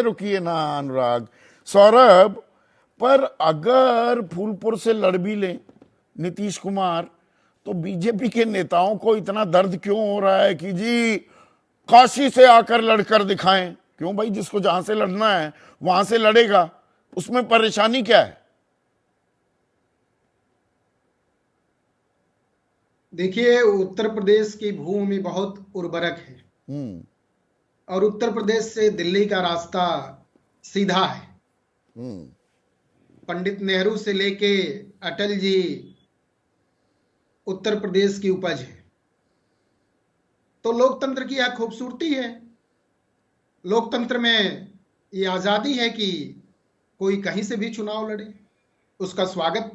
रुकिए ना अनुराग, सौरभ, पर अगर फूलपुर से लड़ भी लें नीतीश कुमार, तो बीजेपी के नेताओं को इतना दर्द क्यों हो रहा है कि जी काशी से आकर लड़कर दिखाएं? क्यों भाई, जिसको जहां से लड़ना है वहां से लड़ेगा, उसमें परेशानी क्या है? देखिए, उत्तर प्रदेश की भूमि बहुत उर्वरक है हम्म। और उत्तर प्रदेश से दिल्ली का रास्ता सीधा है। हम्म। पंडित नेहरू से लेके अटल जी उत्तर प्रदेश की उपज है। तो लोकतंत्र की यह खूबसूरती है। लोकतंत्र में ये आजादी है कि कोई कहीं से भी चुनाव लड़े, उसका स्वागत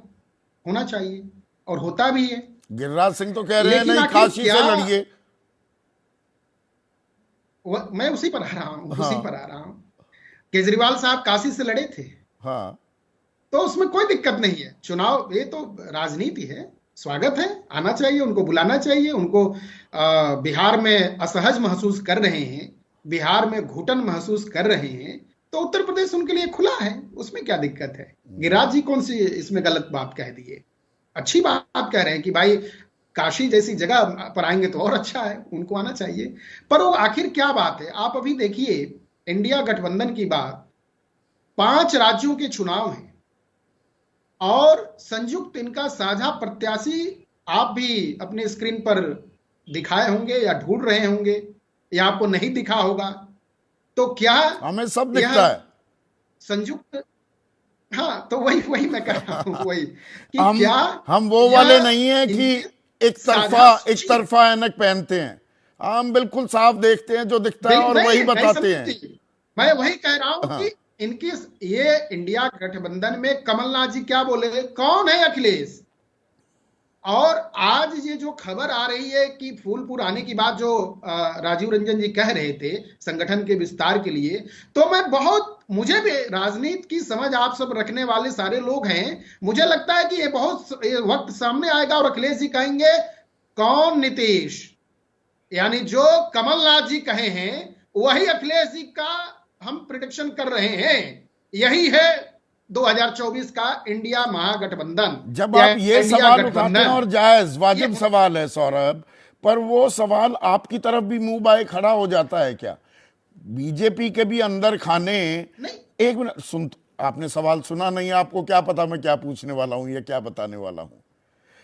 होना चाहिए और होता भी है। गिरिराज सिंह तो कह रहे हैं लेकिन नहीं, आखिर काशी क्या, से लड़िए। मैं उसी पर आ रहा हूं, उसी हाँ। पर आ रहा हूं। केजरीवाल साहब काशी से लड़े थे, हाँ। तो उसमें कोई दिक्कत नहीं है। चुनाव ये तो राजनीति है, स्वागत है, आना चाहिए, उनको बुलाना चाहिए। उनको बिहार में असहज महसूस कर रहे हैं, बिहार में घुटन महसूस कर रहे हैं, तो उत्तर प्रदेश उनके लिए खुला है, उसमें क्या दिक्कत है? गिरिराज जी कौन सी इसमें गलत बात कह दिए? अच्छी बात कह रहे हैं कि भाई काशी जैसी जगह पर आएंगे तो और अच्छा है, उनको आना चाहिए। पर वो आखिर क्या बात है? आप अभी देखिए, इंडिया गठबंधन की बात, 5 राज्यों के चुनाव हैं और संयुक्त इनका साझा प्रत्याशी आप भी अपने स्क्रीन पर दिखाए होंगे या ढूंढ रहे होंगे या आपको नहीं दिखा होगा। तो क्या हमें सब यह दिखता है। संयुक्त, हाँ, तो वही वही मैं कह रहा हूं, वही कि हम क्या हम वो वाले यह नहीं हैं कि इनकी एक तरफा साझा एक सूची है? तरफा ऐनक पहनते हैं। हम बिल्कुल साफ देखते हैं, जो दिखता है और वही नहीं बताते हैं। समझी, मैं वही कह रहा हूं कि हाँ। इनकी, ये इंडिया गठबंधन में कमलनाथ जी क्या बोले, कौन है अखिलेश? और आज ये जो खबर आ रही है कि फूलपुर आने की बात जो राजीव रंजन जी कह रहे थे संगठन के विस्तार के लिए, तो मैं बहुत, मुझे भी राजनीति की समझ आप सब रखने वाले सारे लोग हैं, मुझे लगता है कि ये वक्त सामने आएगा और अखिलेश जी कहेंगे कौन नीतीश, यानी जो कमलनाथ जी कहे हैं वही अखिलेश जी का हम प्रिडिक्शन कर रहे हैं। यही है 2024 का इंडिया महागठबंधन जब या आप ये इंडिया सवाल उठाते हैं, गठबंधन। और जायज ये वाजिब सवाल है सौरभ, पर वो सवाल आपकी तरफ भी मुंह बाए खड़ा हो जाता है क्या? बीजेपी के भी अंदर खाने। नहीं, एक मिनट सुन, आपने सवाल सुना नहीं? आपको क्या पता मैं क्या पूछने वाला हूं या क्या बताने वाला हूं?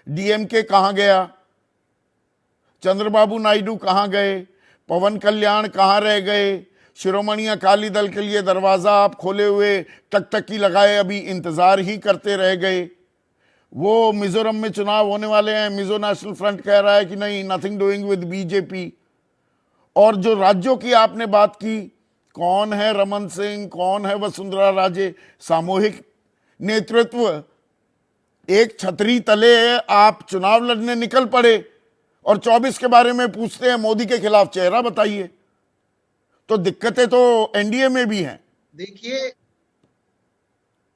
डीएमके कहां गया? चंद्रबाबू नायडू कहां गए? पवन कल्याण कहां रह गए? शिरोमणि अकाली दल के लिए दरवाजा आप खोले हुए टकटकी लगाए अभी इंतजार ही करते रह गए। वो मिजोरम में चुनाव होने वाले हैं, मिजो नेशनल फ्रंट कह रहा है कि नहीं, नथिंग डूइंग विद बीजेपी। और जो राज्यों की आपने बात की, कौन है रमन सिंह, कौन है वसुंधरा राजे? सामूहिक नेतृत्व, एक छतरी तले आप चुनाव लड़ने निकल पड़े और 24 के बारे में पूछते हैं मोदी के खिलाफ चेहरा बताइए। तो दिक्कतें तो एनडीए में भी हैं। देखिए,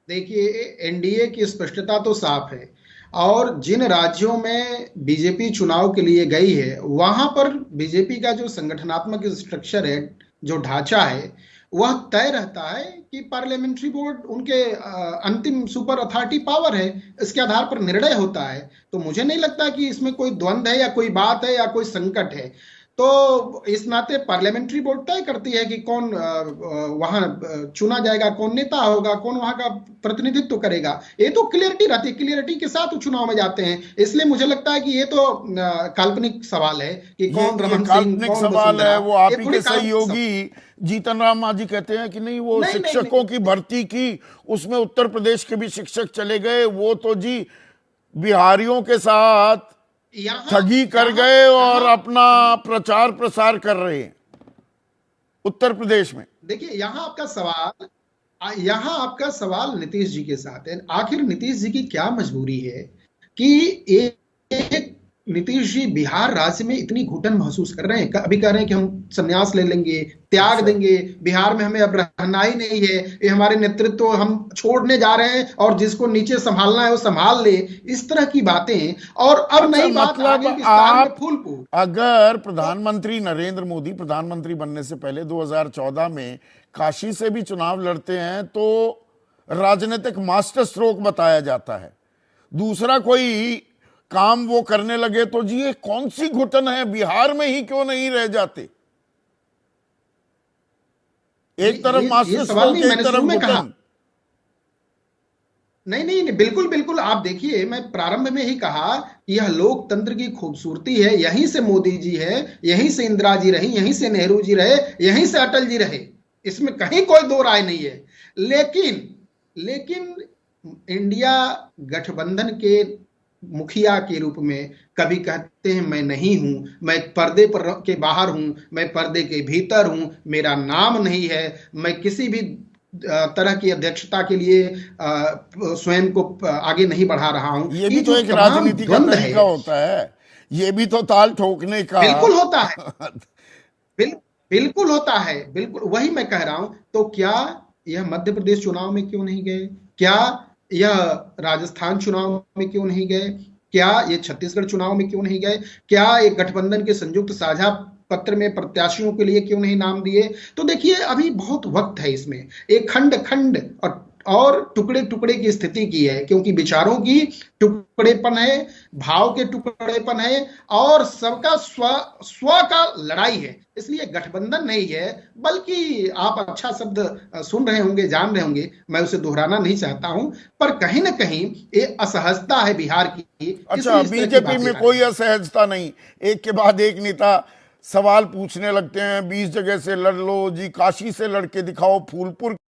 देखिए, एनडीए की स्पष्टता तो साफ है और जिन राज्यों में बीजेपी चुनाव के लिए गई है वहां पर बीजेपी का जो संगठनात्मक स्ट्रक्चर है, जो ढांचा है, वह तय रहता है कि पार्लियामेंट्री बोर्ड उनके अंतिम सुपर अथॉरिटी पावर है, इसके आधार पर निर्णय होता है। तो मुझे नहीं लगता कि इसमें कोई द्वंद्व है या कोई बात है या कोई संकट है। तो इस नाते पार्लियामेंट्री बोर्ड तय करती है कि कौन वहां चुना जाएगा, कौन नेता होगा, कौन वहां का प्रतिनिधित्व करेगा। ये तो क्लियरिटी रहती है, क्लियरिटी के साथ वो चुनाव में जाते हैं। इसलिए मुझे लगता है कि ये तो काल्पनिक सवाल है कि कौन ये रमन सिंह, काल्पनिक कौन सवाल है। वसुंधरा, वो आप ये ही थोड़ी के काल्पनिक सवाल। सहयोगी जीतन राम मांझी कहते हैं कि नहीं, वो नहीं नहीं शिक्षकों की नहीं, भर्ती की, उसमें उत्तर प्रदेश के भी शिक्षक चले गए, वो तो जी बिहारियों के साथ यहाँ ठगी कर यहाँ गए और यहाँ अपना प्रचार प्रसार कर रहे हैं उत्तर प्रदेश में। देखिए, यहाँ आपका सवाल नीतीश जी के साथ है। आखिर नीतीश जी की क्या मजबूरी है कि एक नीतीश जी बिहार राज्य में इतनी घुटन महसूस कर रहे हैं, अभी कह रहे हैं कि हम संन्यास ले लेंगे, त्याग अच्छा। देंगे, बिहार में हमें अब रहना ही नहीं है, ये हमारे नेतृत्व हम छोड़ने जा रहे हैं और जिसको नीचे संभालना है वो संभाल ले, इस तरह की बातें। और अब अच्छा, नई बात मतलब आगे विस्तार में आप, फूलपुर। अगर तो प्रधानमंत्री नरेंद्र मोदी प्रधानमंत्री बनने से पहले 2014 में काशी से भी चुनाव लड़ते हैं तो राजनीतिक मास्टर स्ट्रोक बताया जाता है, दूसरा कोई काम वो करने लगे तो जी ये कौन सी घुटन है, बिहार में ही क्यों नहीं रह जाते? ये एक तरफ ये ये मास्टर सवाल स्ट्रोक, नहीं, एक मैंने शुरू तरफ में कहा। घुटन। नहीं नहीं नहीं, बिल्कुल बिल्कुल, आप देखिए, मैं प्रारंभ में ही कहा कि यह लोकतंत्र की खूबसूरती है, यहीं से मोदी जी है, यहीं से इंदिरा जी रही, यहीं से नेहरू जी रहे, यहीं से अटल जी रहे, इसमें कहीं कोई दो राय नहीं है। लेकिन लेकिन इंडिया गठबंधन के मुखिया के रूप में कभी कहते हैं मैं नहीं हूं, मैं पर्दे पर के बाहर हूं, मैं पर्दे के भीतर हूं, मेरा नाम नहीं है, मैं किसी भी तरह की अध्यक्षता के लिए स्वयं को आगे नहीं बढ़ा रहा हूं। ये ये भी तो जो एक तमाम राजनीति का द्वंद तरीका है, होता है, ये भी तो ताल ठोकने का। बिल्कुल होता है, बिल, बिल्कुल होता है, बिल्कुल वही मैं कह रहा हूं। तो क्या यह मध्य प्रदेश चुनाव में क्यों नहीं गए? क्या यह राजस्थान चुनाव में क्यों नहीं गए? क्या ये छत्तीसगढ़ चुनाव में क्यों नहीं गए? क्या एक गठबंधन के संयुक्त साझा पत्र में प्रत्याशियों के लिए क्यों नहीं नाम दिए? तो देखिए, अभी बहुत वक्त है इसमें, एक खंड खंड और टुकड़े टुकड़े की स्थिति की है, क्योंकि विचारों की टुकड़ेपन है, भाव के टुकड़ेपन है, और सबका स्व स्व का लड़ाई है। इसलिए गठबंधन नहीं है, बल्कि आप अच्छा शब्द सुन रहे होंगे, जान रहे होंगे, मैं उसे दोहराना नहीं चाहता हूं, पर कहीं ना कहीं ये असहजता है बिहार की, अच्छा, इसलिए इस तरह की बीजेपी बातें में आ कोई रही हैं। असहजता नहीं? एक के बाद एक नेता सवाल पूछने लगते हैं, 20 जगह से लड़ लो जी, काशी से लड़के दिखाओ, फूलपुर